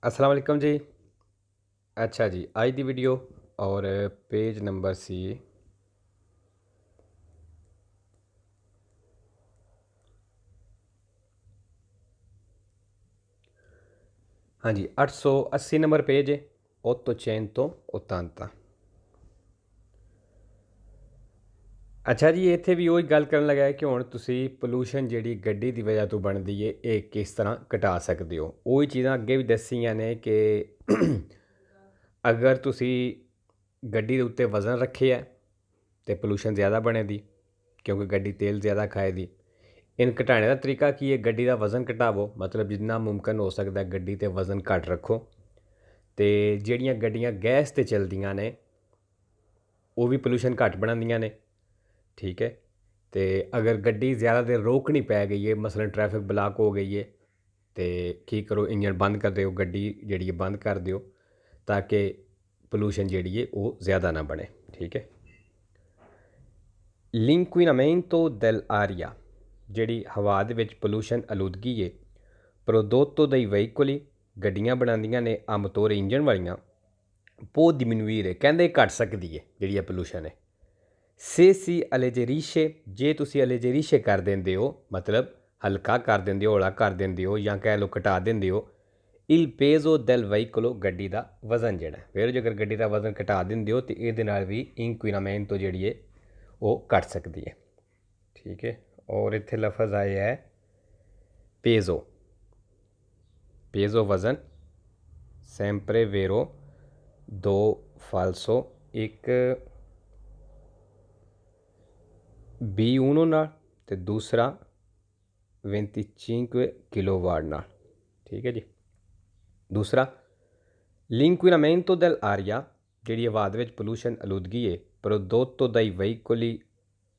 अस्सलाम वालेकुम जी। अच्छा जी, आज दी वीडियो और पेज नंबर सी हाँ जी 880 नंबर पेज है। ਉਹ ਤੋਂ ਚੈਨ ਤੋਂ ਉਤਾਂਤਾ। ਅੱਛਾ ਜੀ, ਇੱਥੇ ਵੀ ਉਹੀ ਗੱਲ ਕਰਨ ਲੱਗਾ ਕਿ ਹੁਣ ਤੁਸੀਂ ਪੋਲੂਸ਼ਨ ਜਿਹੜੀ ਗੱਡੀ ਦੀ ਵਜ੍ਹਾ ਤੋਂ ਬਣਦੀ ਏ ਇਹ ਕਿਸ ਤਰ੍ਹਾਂ ਘਟਾ ਸਕਦੇ ਹੋ। ਉਹੀ ਚੀਜ਼ਾਂ ਅੱਗੇ ਵੀ ਦੱਸੀਆਂ ਨੇ ਕਿ ਅਗਰ ਤੁਸੀਂ ਗੱਡੀ ਦੇ ਉੱਤੇ ਵਜ਼ਨ ਰੱਖਿਆ ਤੇ ਪੋਲੂਸ਼ਨ ਜ਼ਿਆਦਾ ਬਣੇਦੀ ਕਿਉਂਕਿ ਗੱਡੀ ਤੇਲ ਜ਼ਿਆਦਾ ਖਾਏਦੀ। ਇਹਨੂੰ ਘਟਾਉਣ ਦਾ ਤਰੀਕਾ ਕੀ ਹੈ? ਗੱਡੀ ਦਾ ਵਜ਼ਨ ਘਟਾਵੋ, ਮਤਲਬ ਜਿੰਨਾ ਮੁਮਕਿਨ ਹੋ ਸਕਦਾ ਗੱਡੀ 'ਤੇ ਵਜ਼ਨ ਘੱਟ ਰੱਖੋ। ਅਤੇ ਜਿਹੜੀਆਂ ਗੱਡੀਆਂ ਗੈਸ 'ਤੇ ਚੱਲਦੀਆਂ ਨੇ ਉਹ ਵੀ ਪੋਲੂਸ਼ਨ ਘੱਟ ਬਣਾਉਂਦੀਆਂ ਨੇ, ਠੀਕ ਹੈ। ਅਤੇ ਅਗਰ ਗੱਡੀ ਜ਼ਿਆਦਾ ਦੇਰ ਰੋਕਣੀ ਪੈ ਗਈ ਹੈ, ਮਸਲਨ ਟ੍ਰੈਫਿਕ ਬਲਾਕ ਹੋ ਗਈ ਹੈ, ਅਤੇ ਕੀ ਕਰੋ, ਇੰਜਨ ਬੰਦ ਕਰ ਦਿਓ, ਗੱਡੀ ਜਿਹੜੀ ਹੈ ਬੰਦ ਕਰ ਦਿਓ ਤਾਂ ਕਿ ਪੋਲੂਸ਼ਨ ਜਿਹੜੀ ਹੈ ਉਹ ਜ਼ਿਆਦਾ ਨਾ ਬਣੇ, ਠੀਕ ਹੈ। l'inquinamento dell'aria ਜਿਹੜੀ ਹਵਾ ਦੇ ਵਿੱਚ ਪੋਲੂਸ਼ਨ ਆਲੂਦਗੀ ਹੈ prodotto dai veicoli ਗੱਡੀਆਂ ਬਣਾਉਂਦੀਆਂ ਨੇ ਆਮ ਤੌਰ ਇੰਜਨ ਵਾਲੀਆਂ può diminuire ਕਹਿੰਦੇ ਘਟ ਸਕਦੀ ਹੈ ਜਿਹੜੀ ਇਹ ਪੋਲੂਸ਼ਨ ਹੈ। se si alleggerisce ਜੇ ਤੁਸੀਂ alleggerisce ਕਰ ਦਿੰਦੇ ਹੋ, ਮਤਲਬ ਹਲਕਾ ਕਰ ਦਿੰਦੇ ਹੋ, ਹੌਲਾ ਕਰ ਦਿੰਦੇ ਹੋ, ਜਾਂ ਕਹਿ ਲਓ ਘਟਾ ਦਿੰਦੇ ਹੋ il peso del veicolo ਗੱਡੀ ਦਾ ਵਜ਼ਨ ਜਿਹੜਾ ਫਿਰ ਜੇਕਰ ਗੱਡੀ ਦਾ ਵਜ਼ਨ ਘਟਾ ਦਿੰਦੇ ਹੋ ਤਾਂ ਇਹਦੇ ਨਾਲ ਵੀ inquinamento ਜਿਹੜੀ ਹੈ ਉਹ ਘਟ ਸਕਦੀ ਹੈ, ਠੀਕ ਹੈ। ਔਰ ਇੱਥੇ ਲਫ਼ਜ਼ ਆਇਆ ਹੈ पेज़ो, पेज़ो वज़न, sempre vero, दो फालसो, एक B1 नाल ते दूसरा 25 किलोवाट नाल, ठीक है जी। दूसरा l'inquinamento dell'aria ਜਿਹੜੀ ਹਵਾ ਦੇ ਵਿੱਚ ਪੋਲੂਸ਼ਨ ਆਲੂਦਗੀ ਹੈ prodotto dai veicoli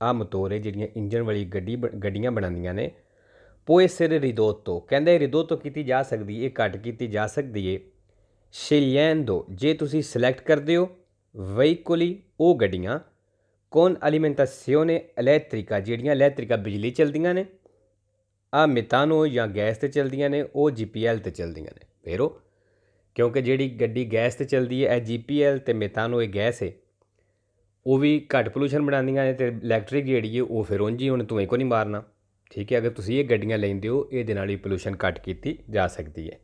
ਆਮ ਤੌਰ ਹੈ ਜਿਹੜੀਆਂ ਇੰਜਨ ਵਾਲੀ ਗੱਡੀਆਂ ਬਣਾਉਂਦੀਆਂ ਨੇ può essere ridotto ਕਹਿੰਦੇ ਰਿਦੋਤੋ ਕੀਤੀ ਜਾ ਸਕਦੀ ਹੈ, ਘੱਟ ਕੀਤੀ ਜਾ ਸਕਦੀ ਹੈ scegliendo ਜੇ ਤੁਸੀਂ ਸਿਲੈਕਟ ਕਰਦੇ ਹੋ veicoli ਉਹ ਗੱਡੀਆਂ con alimentazione elettrica ਜਿਹੜੀਆਂ ਇਲੈਕਟ੍ਰਿਕਾ ਬਿਜਲੀ ਚਲਦੀਆਂ ਨੇ, ਆ ਮਿਤਾਨੋ ਜਾਂ ਗੈਸ 'ਤੇ ਚਲਦੀਆਂ ਨੇ, ਉਹ GPL 'ਤੇ ਚਲਦੀਆਂ ਨੇ। ਫਿਰ ਉਹ ਕਿਉਂਕਿ ਜਿਹੜੀ ਗੱਡੀ ਗੈਸ 'ਤੇ ਚੱਲਦੀ ਹੈ ਇਹ GPL ਅਤੇ ਮਿਤਾਨੋ ਇਹ ਗੈਸ ਹੈ ਉਹ ਵੀ ਘੱਟ ਪੋਲੂਸ਼ਨ ਬਣਾਉਂਦੀਆਂ ਨੇ, ਅਤੇ ਇਲੈਕਟ੍ਰਿਕ ਜਿਹੜੀ ਹੈ ਉਹ ਫਿਰ ਉਂਝ ਹੀ ਹੁਣ ਧੂਏ ਕੋ ਨਹੀਂ ਮਾਰਨਾ, ਠੀਕ ਹੈ। ਅਗਰ ਤੁਸੀਂ ਇਹ ਗੱਡੀਆਂ ਲੈਂਦੇ ਹੋ ਇਹਦੇ ਨਾਲ ਹੀ ਪੋਲੂਸ਼ਨ ਘੱਟ ਕੀਤੀ ਜਾ ਸਕਦੀ ਹੈ।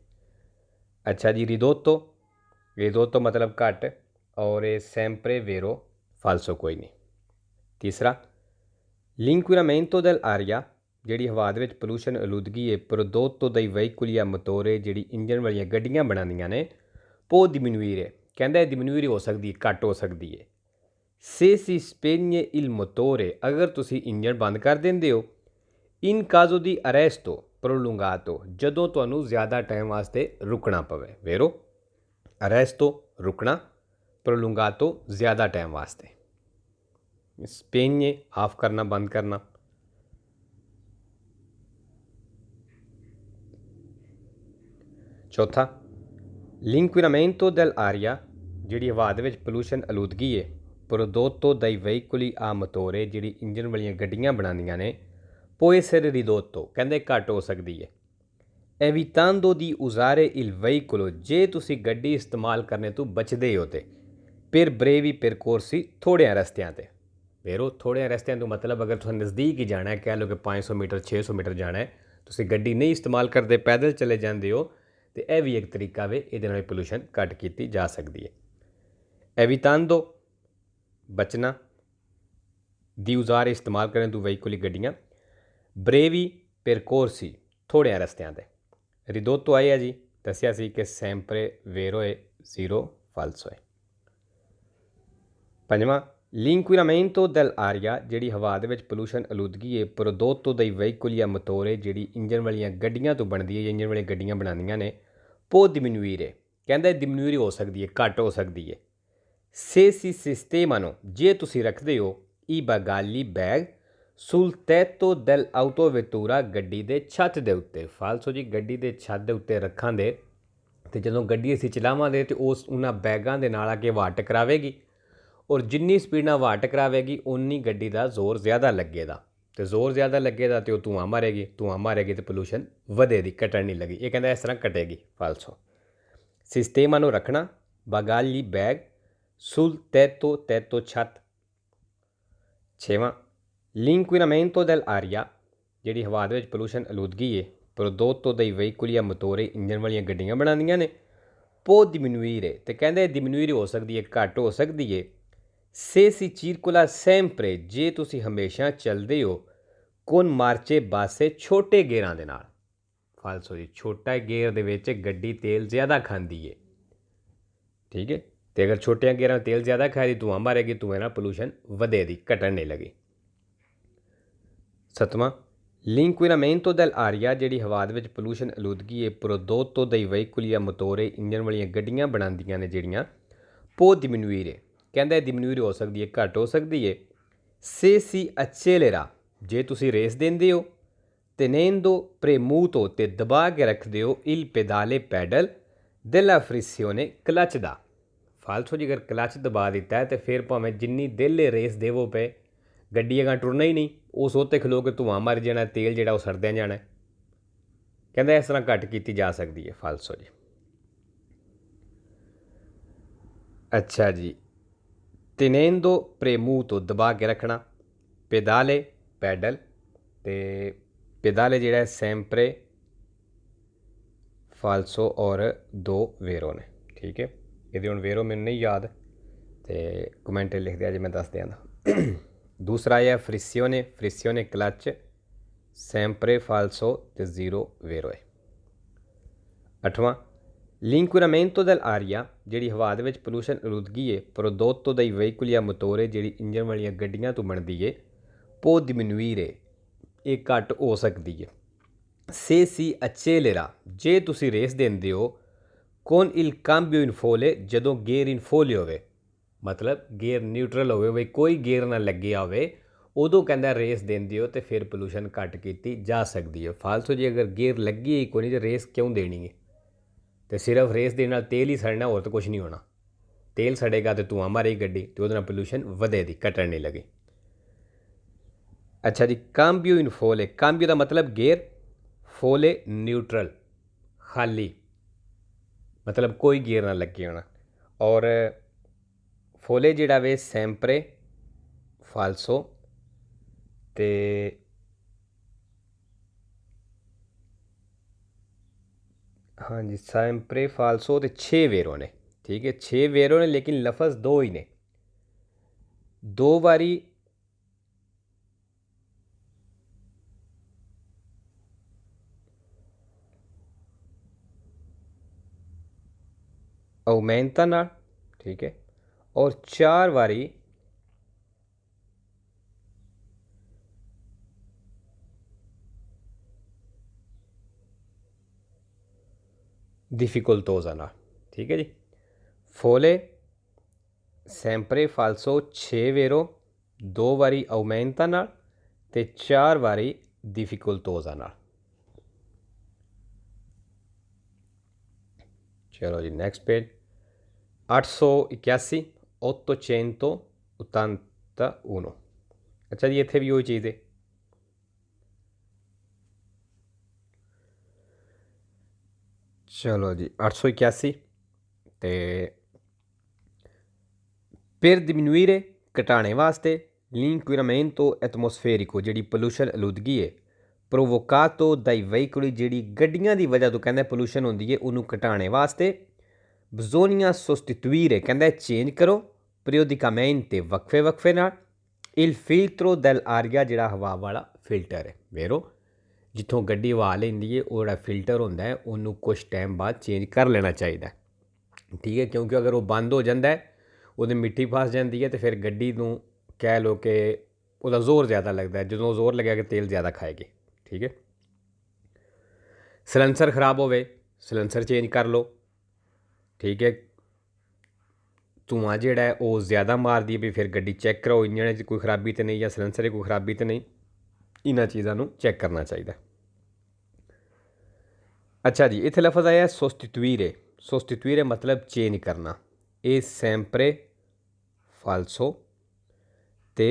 ਅੱਛਾ ਜੀ, ਰਿਦੋਤੋ ਮਤਲਬ ਘੱਟ, ਔਰ ਇਹ ਸੈਂਪਰੇ ਵੇਰੋ ਫਾਲਸੋ ਕੋਈ ਨਹੀਂ। ਤੀਸਰਾ l'inquinamento dell'aria ਜਿਹੜੀ ਹਵਾ ਦੇ ਵਿੱਚ ਪੋਲੂਸ਼ਨ ਆਲੂਦਗੀ ਹੈ prodotto dai veicoli a motore ਜਿਹੜੀ ਇੰਜਨ ਵਾਲੀਆਂ ਗੱਡੀਆਂ ਬਣਾਉਂਦੀਆਂ ਨੇ può diminuire ਕਹਿੰਦਾ ਡਿਮਿਨੂਇਰ ਹੋ ਸਕਦੀ ਹੈ, ਘੱਟ ਹੋ ਸਕਦੀ ਹੈ। se si spegne il motore ਅਗਰ ਤੁਸੀਂ ਇੰਜਨ ਬੰਦ ਕਰ ਦਿੰਦੇ ਹੋ in caso di arresto prolungato ਜਦੋਂ ਤੁਹਾਨੂੰ ਜ਼ਿਆਦਾ ਟਾਈਮ ਵਾਸਤੇ ਰੁਕਣਾ ਪਵੇ, ਵੇਰੋ ਅਰੈਸਟੋ ਰੁਕਣਾ, prolungato ਜ਼ਿਆਦਾ ਟਾਈਮ ਵਾਸਤੇ, spegne ਆਫ ਕਰਨਾ, ਬੰਦ ਕਰਨਾ। ਚੌਥਾ l'inquinamento dell'aria ਜਿਹੜੀ ਹਵਾ ਦੇ ਵਿੱਚ ਪੋਲੂਸ਼ਨ ਆਲੂਦਗੀ ਹੈ prodotto dai veicoli a motore ਜਿਹੜੀ ਇੰਜਨ ਵਾਲੀਆਂ ਗੱਡੀਆਂ ਬਣਾਉਂਦੀਆਂ ਨੇ può essere ridotto ਕਹਿੰਦੇ ਘੱਟ ਹੋ ਸਕਦੀ ਹੈ evitando di usare il veicolo ਜੇ ਤੁਸੀਂ ਗੱਡੀ ਇਸਤੇਮਾਲ ਕਰਨੇ ਤੋਂ ਬਚਦੇ ਹੋ ਤੇ per brevi percorsi ਥੋੜ੍ਹਿਆਂ ਰਸਤਿਆਂ 'ਤੇ। ਫਿਰ ਉਹ ਥੋੜ੍ਹਿਆਂ ਰਸਤਿਆਂ ਤੋਂ ਮਤਲਬ ਅਗਰ ਤੁਸੀਂ ਨਜ਼ਦੀਕ ਹੀ ਜਾਣਾ ਹੈ, ਕਹਿ ਲਓ ਕਿ 500 ਮੀਟਰ 600 ਮੀਟਰ ਜਾਣਾ ਹੈ, ਤੁਸੀਂ ਗੱਡੀ ਨਹੀਂ ਇਸਤੇਮਾਲ ਕਰਦੇ, ਪੈਦਲ ਚਲੇ ਜਾਂਦੇ ਹੋ, ਅਤੇ ਇਹ ਵੀ ਇੱਕ ਤਰੀਕਾ ਵੇ, ਇਹਦੇ ਨਾਲ ਪੋਲੂਸ਼ਨ ਘੱਟ ਕੀਤੀ ਜਾ ਸਕਦੀ ਹੈ। evitando ਬਚਣਾ, ਦੀ ਉਜ਼ਾਰ ਇਸਤੇਮਾਲ ਕਰਨ ਤੋਂ ਵਹੀਕੁਲੀ ਗੱਡੀਆਂ, brevi percorsi ਥੋੜ੍ਹਿਆਂ ਰਸਤਿਆਂ 'ਤੇ। ਰਿਦੋਤੋ ਆਇਆ ਜੀ, ਦੱਸਿਆ ਸੀ ਕਿ sempre vero ਹੈ, ਜ਼ੀਰੋ ਫਾਲਸੋ ਹੈ। ਪੰਜਵਾਂ l'inquinamento dell'aria ਜਿਹੜੀ ਹਵਾ ਦੇ ਵਿੱਚ ਪੋਲੂਸ਼ਨ ਆਲੂਦਗੀ ਹੈ prodotto dai veicoli a motore ਜਿਹੜੀ ਇੰਜਨ ਵਾਲੀਆਂ ਗੱਡੀਆਂ ਤੋਂ ਬਣਦੀ ਹੈ, ਇੰਜਨ ਵਾਲੀਆਂ ਗੱਡੀਆਂ ਬਣਾਉਂਦੀਆਂ ਨੇ può diminuire ਕਹਿੰਦਾ ਡਿਮਿਨੂਇਰ ਹੋ ਸਕਦੀ ਹੈ, ਘੱਟ ਹੋ ਸਕਦੀ ਹੈ se si sistemano ਜੇ ਤੁਸੀਂ ਰੱਖਦੇ ਹੋ i bagagli bag sul tetto dell'autovettura ਗੱਡੀ ਦੇ ਛੱਤ ਦੇ ਉੱਤੇ। ਫਾਲਸੋ ਜੀ, ਗੱਡੀ ਦੇ ਛੱਤ ਦੇ ਉੱਤੇ ਰੱਖਾਂਗੇ ਅਤੇ ਜਦੋਂ ਗੱਡੀ ਅਸੀਂ ਚਲਾਵਾਂਗੇ ਤਾਂ ਉਹਨਾਂ ਬੈਗਾਂ ਦੇ ਨਾਲ ਆ ਕੇ ਹਵਾ ਟਕਰਾਵੇਗੀ, ਔਰ ਜਿੰਨੀ ਸਪੀਡ ਨਾਲ ਹਵਾ ਟਕਰਾਵੇਗੀ ਉਨੀ ਗੱਡੀ ਦਾ ਜ਼ੋਰ ਜ਼ਿਆਦਾ ਲੱਗੇਗਾ, ਅਤੇ ਜ਼ੋਰ ਜ਼ਿਆਦਾ ਲੱਗੇਗਾ ਅਤੇ ਉਹ ਧੂੰਆਂ ਮਾਰੇਗੀ ਅਤੇ ਪੋਲੂਸ਼ਨ ਵਧੇਗੀ, ਘਟਣ ਨਹੀਂ ਲੱਗੀ। ਇਹ ਕਹਿੰਦਾ ਇਸ ਤਰ੍ਹਾਂ ਘਟੇਗੀ, ਫਾਲਸੋ। sistema ਨੂੰ ਰੱਖਣਾ, bagagli bag, sul tetto ਛੱਤ। 6ਵਾਂ l'inquinamento dell'aria, ਜਿਹੜੀ ਹਵਾ ਦੇ ਵਿੱਚ ਪੋਲੂਸ਼ਨ ਅਲੂਦਗੀ ਹੈ, prodotto dai veicoli a motore, engine ਵਾਲੀਆਂ ਗੱਡੀਆਂ ਬਣਾਉਂਦੀਆਂ ਨੇ। può diminuire, ਤੇ ਕਹਿੰਦੇ diminuire ਹੋ ਸਕਦੀ ਹੈ, ਘੱਟ ਹੋ ਸਕਦੀ ਹੈ, se si circola sempre, ਜੇ ਤੁਸੀਂ ਹਮੇਸ਼ਾ ਚੱਲਦੇ ਹੋ, con marce basse, ਛੋਟੇ ਗੇਅਰਾਂ ਦੇ ਨਾਲ। ਫਾਲਸੋ ਜੀ, ਛੋਟਾ ਗੇਅਰ ਦੇ ਵਿੱਚ ਗੱਡੀ ਤੇਲ ਜ਼ਿਆਦਾ ਖਾਂਦੀ ਹੈ, ਠੀਕ ਹੈ। ਤੇ ਅਗਰ ਛੋਟਿਆਂ ਗੇਅਰਾਂ ਤੇਲ ਜ਼ਿਆਦਾ ਖਾਏਗੀ, ਧੂੰਆਂ ਮਾਰੇਗੀ, ਧੂੰਏ ਨਾਲ ਪੋਲੂਸ਼ਨ ਵਧੇਗੀ, ਘਟਣ ਨਹੀਂ ਲੱਗੀ। 7ਵਾਂ l'inquinamento dell'aria, ਜਿਹੜੀ ਹਵਾ ਦੇ ਵਿੱਚ ਪੋਲੂਸ਼ਨ ਅਲੂਦਗੀ ਹੈ, prodotto dai veicoli a motore, engine ਵਾਲੀਆਂ ਗੱਡੀਆਂ ਬਣਾਉਂਦੀਆਂ ਨੇ ਜਿਹੜੀਆਂ, può diminuire, ਕਹਿੰਦਾ diminuire ਹੋ ਸਕਦੀ ਹੈ, ਘੱਟ ਹੋ ਸਕਦੀ ਹੈ, se si accelera, ਜੇ ਤੁਸੀਂ ਰੇਸ ਦਿੰਦੇ ਹੋ, tenendo premuto, ਤੇ ਦਬਾ ਕੇ ਰੱਖਦੇ ਹੋ, il pedale pedal della frizione, clutch ਦਾ। ਫਾਲਤੂ ਜੀ, ਅਗਰ ਕਲਚ ਦਬਾ ਦਿੱਤਾ ਹੈ ਤੇ ਫਿਰ ਭਾਵੇਂ ਜਿੰਨੀ ਦਿਲ ਰੇਸ ਦੇਵੋ ਪਏ, ਗੱਡੀ ਅਗਾਂ ਟੁਰਨਾ ਹੀ ਨਹੀਂ, ਉਸ ਉੱਤੇ ਖਲੋ ਕੇ ਧੂੰਆਂ ਮਰ ਜਾਣਾ, ਤੇਲ ਜਿਹੜਾ ਉਹ ਸੜਦਿਆਂ ਜਾਣਾ। ਕਹਿੰਦਾ ਇਸ ਤਰ੍ਹਾਂ ਘੱਟ ਕੀਤੀ ਜਾ ਸਕਦੀ ਹੈ। ਫਾਲਸੋ ਜੀ। ਅੱਛਾ ਜੀ, tenendo premuto, ਦਬਾ ਕੇ ਰੱਖਣਾ, pedale ਪੈਡਲ, ਤੇ pedale ਜਿਹੜਾ sempre ਫਾਲਸੋ ਔਰ 2 ਵੇਰੋ ਨੇ, ਠੀਕ ਹੈ। ਇਹਦੇ ਹੁਣ ਵੇਰੋ ਮੈਨੂੰ ਨਹੀਂ ਯਾਦ, ਤੇ ਕਮੈਂਟ ਲਿਖ ਦਿਆ ਜੇ ਮੈਂ ਦੱਸ ਦਿਆਂਗਾ। ਦੂਸਰਾ ਹੈ ਫ੍ਰਿਸਿਓਨੇ ਕਲਚ, ਸੈਂਪਰੇ ਫਾਲਸੋ ਤੇ 0 ਵੇਰੋ ਹੈ। 8ਵਾਂ l'inquinamento dell'aria, ਜਿਹੜੀ ਹਵਾ ਦੇ ਵਿੱਚ ਪੋਲੂਸ਼ਨ ਅਲੂਦਗੀ ਹੈ, prodotto dai veicoli a motore, ਜਿਹੜੀ ਇੰਜਨ ਵਾਲੀਆਂ ਗੱਡੀਆਂ ਤੋਂ ਬਣਦੀ ਹੈ, può diminuire, ਇਹ ਘੱਟ ਹੋ ਸਕਦੀ ਹੈ, se si accelera, ਜੇ ਤੁਸੀਂ ਰੇਸ ਦਿੰਦੇ ਹੋ, con il cambio in folle, ਜਦੋਂ ਗੇਅਰ ਇਨ ਫੋਲੇ ਹੋਵੇ, ਮਤਲਬ ਗੇਅਰ ਨਿਊਟਰਲ ਹੋਵੇ, ਬਈ ਕੋਈ ਗੇਅਰ ਨਾ ਲੱਗਿਆ ਹੋਵੇ, ਉਦੋਂ ਕਹਿੰਦਾ ਰੇਸ ਦਿੰਦੇ ਹੋ, ਤੇ ਫਿਰ ਪੋਲੂਸ਼ਨ ਘੱਟ ਕੀਤੀ ਜਾ ਸਕਦੀ ਹੈ। ਫਾਲਤੂ ਜੀ, ਅਗਰ ਗੇਅਰ ਲੱਗੀ ਹੀ ਕੋਈ ਨਹੀਂ, ਤਾਂ ਰੇਸ ਕਿਉਂ ਦੇਣੀ ਹੈ? ਤੇ ਸਿਰਫ ਰੇਸ ਦੇਣ ਨਾਲ ਤੇਲ ਹੀ ਸੜਨਾ, ਹੋਰ ਤਾਂ ਕੁਛ ਨਹੀਂ ਹੋਣਾ। ਤੇਲ ਸੜੇਗਾ ਤੇ ਧੂੰਆਂ ਮਾਰੇਗੀ ਗੱਡੀ, ਤੇ ਉਹਦੇ ਨਾਲ ਪੋਲੂਸ਼ਨ ਵਧੇਗੀ, ਘਟਣ ਨਹੀਂ ਲੱਗੀ। ਅੱਛਾ ਜੀ, ਕਾਂਬੀਓ ਇਨ ਫੋਲੇ, ਕਾਂਬੀਓ ਦਾ ਮਤਲਬ ਗੇਅਰ, ਫੋਲੇ ਨਿਊਟਰਲ, ਖਾਲੀ, ਮਤਲਬ ਕੋਈ ਗੇਅਰ ਨਾ ਲੱਗੇ ਹੋਣਾ, ਔਰ ਫੋਲੇ ਜਿਹੜਾ ਵੇ ਸੈਂਪਰੇ ਫਾਲਸੋ, ਤੇ ਹਾਂਜੀ ਸੈਂਪਰੇ ਫਾਲਸੋ, ਤੇ 6 ਵੇਰੋ ਨੇ, ਠੀਕ ਹੈ। 6 ਵੇਰੋ ਨੇ, ਲੇਕਿਨ ਲਫ਼ਜ਼ 2 ਹੀ ਨੇ। 2 ਵਾਰੀ aumenta ਨਾਲ, ਠੀਕ ਹੈ, ਔਰ 4 ਵਾਰੀ difficoltosa ਨਾਲ, ਠੀਕ ਹੈ ਜੀ। ਫੋਲੇ ਸੈਂਪਰੇ ਫਾਲਸੋ 6 ਵੇਰੋ, 2 ਵਾਰੀ aumenta ਨਾਲ, ਤੇ 4 ਵਾਰੀ difficoltosa ਨਾਲ। ਚਲੋ ਜੀ, ਨੈਕਸਟ ਪੇਜ 881 881। ਅੱਛਾ ਜੀ, ਇੱਥੇ ਵੀ ਉਹੀ ਚੀਜ਼ ਹੈ। ਚਲੋ ਜੀ, 881 ਤੇ per diminuire, ਘਟਾਉਣੇ ਵਾਸਤੇ, l'inquinamento atmosferico, ਜਿਹੜੀ ਪੋਲੂਸ਼ਨ ਅਲੂਦਗੀ ਹੈ, provocato dai veicoli, ਜਿਹੜੀ ਗੱਡੀਆਂ ਦੀ ਵਜ੍ਹਾ ਤੋਂ ਕਹਿੰਦਾ ਪੋਲੂਸ਼ਨ ਹੁੰਦੀ ਹੈ, ਉਹਨੂੰ ਘਟਾਉਣੇ ਵਾਸਤੇ, bisogna sostituire, ਕਹਿੰਦਾ ਚੇਂਜ ਕਰੋ, periodicamente, ਵਕਫੇ ਨਾਲ, il filtro dell'aria, ਜਿਹੜਾ ਹਵਾ ਵਾਲਾ ਫਿਲਟਰ ਹੈ, ਵੇਰੋ ਜਿੱਥੋਂ ਗੱਡੀ ਹਵਾ ਲੈਂਦੀ ਹੈ, ਉਹ ਜਿਹੜਾ ਫਿਲਟਰ ਹੁੰਦਾ ਹੈ, ਉਹਨੂੰ ਕੁਛ ਟਾਈਮ ਬਾਅਦ ਚੇਂਜ ਕਰ ਲੈਣਾ ਚਾਹੀਦਾ, ਠੀਕ ਹੈ। ਕਿਉਂਕਿ ਅਗਰ ਉਹ ਬੰਦ ਹੋ ਜਾਂਦਾ ਹੈ, ਉਹਦੇ ਮਿੱਟੀ ਫਸ ਜਾਂਦੀ ਹੈ, ਤੇ ਫਿਰ ਗੱਡੀ ਨੂੰ ਕਹਿ ਲਓ ਕਿ ਉਹਦਾ ਜ਼ੋਰ ਜ਼ਿਆਦਾ ਲੱਗਦਾ, ਜਦੋਂ ਜ਼ੋਰ ਲੱਗਿਆ ਕਿ ਤੇਲ ਜ਼ਿਆਦਾ ਖਾਏਗੀ, ਠੀਕ ਹੈ। ਸਲੈਂਸਰ ਖਰਾਬ ਹੋਵੇ, ਸਲੈਂਸਰ ਚੇਂਜ ਕਰ ਲਓ, ਠੀਕ ਹੈ। ਧੂੰਆਂ ਜਿਹੜਾ ਹੈ ਉਹ ਜ਼ਿਆਦਾ ਮਾਰਦੀ ਹੈ, ਵੀ ਫਿਰ ਗੱਡੀ ਚੈੱਕ ਕਰੋ, ਇੰਜਣ 'ਚ ਕੋਈ ਖਰਾਬੀ ਤਾਂ ਨਹੀਂ, ਜਾਂ ਸਲੈਂਸਰ 'ਚ ਕੋਈ ਖਰਾਬੀ ਤਾਂ ਨਹੀਂ, ਇਹਨਾਂ ਚੀਜ਼ਾਂ ਨੂੰ ਚੈੱਕ ਕਰਨਾ ਚਾਹੀਦਾ। ਅੱਛਾ ਜੀ, ਇੱਥੇ ਲਫ਼ਜ਼ ਆਇਆ ਸੋਸਟੀਟੂਈਰੇ, ਸੋਸਟੀਟੂਈਰੇ ਮਤਲਬ ਚੇਂਜ ਕਰਨਾ, ਇਹ ਸੈਂਪਰੇ ਫਾਲਸੋ, ਤੇ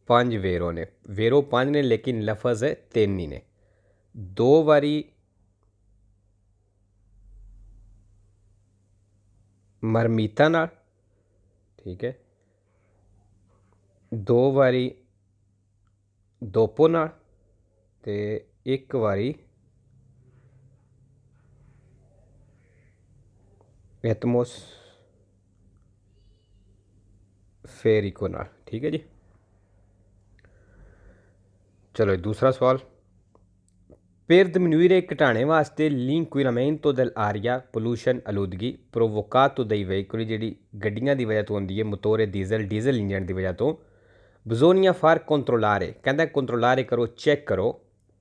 5 ਵੇਰੋ ਨੇ, ਵੇਰੋ 5 ਨੇ, ਲੇਕਿਨ ਲਫ਼ਜ਼ 3 ਹੀ ਨੇ। 2 ਵਾਰੀ ਮਰਮੀਤਾ ਨਾਲ, ਠੀਕ ਹੈ, 2 ਵਾਰੀ ਦੋਪੋ ਨਾਲ ਤੇ 1 ਵਾਰੀ ਐਟਮੋਸਫੇਰਿਕੋ ਨਾਲ, ठीक है जी। चलो दूसरा सवाल, per diminuire घटाने वास्ते l'inquinamento dell'aria pollution आलूदगी provocato dai veicoli ਜਿਹੜੀ ਗੱਡੀਆਂ ਦੀ ਵਜ੍ਹਾ ਤੋਂ ਹੁੰਦੀ ਹੈ, ਮੋਟੋਰੇ ਡੀਜ਼ਲ ਇੰਜਣ ਦੀ ਵਜ੍ਹਾ ਤੋਂ, bisogna far controllare, ਕਹਿੰਦਾ controllare ਕਰੋ, ਚੈੱਕ ਕਰੋ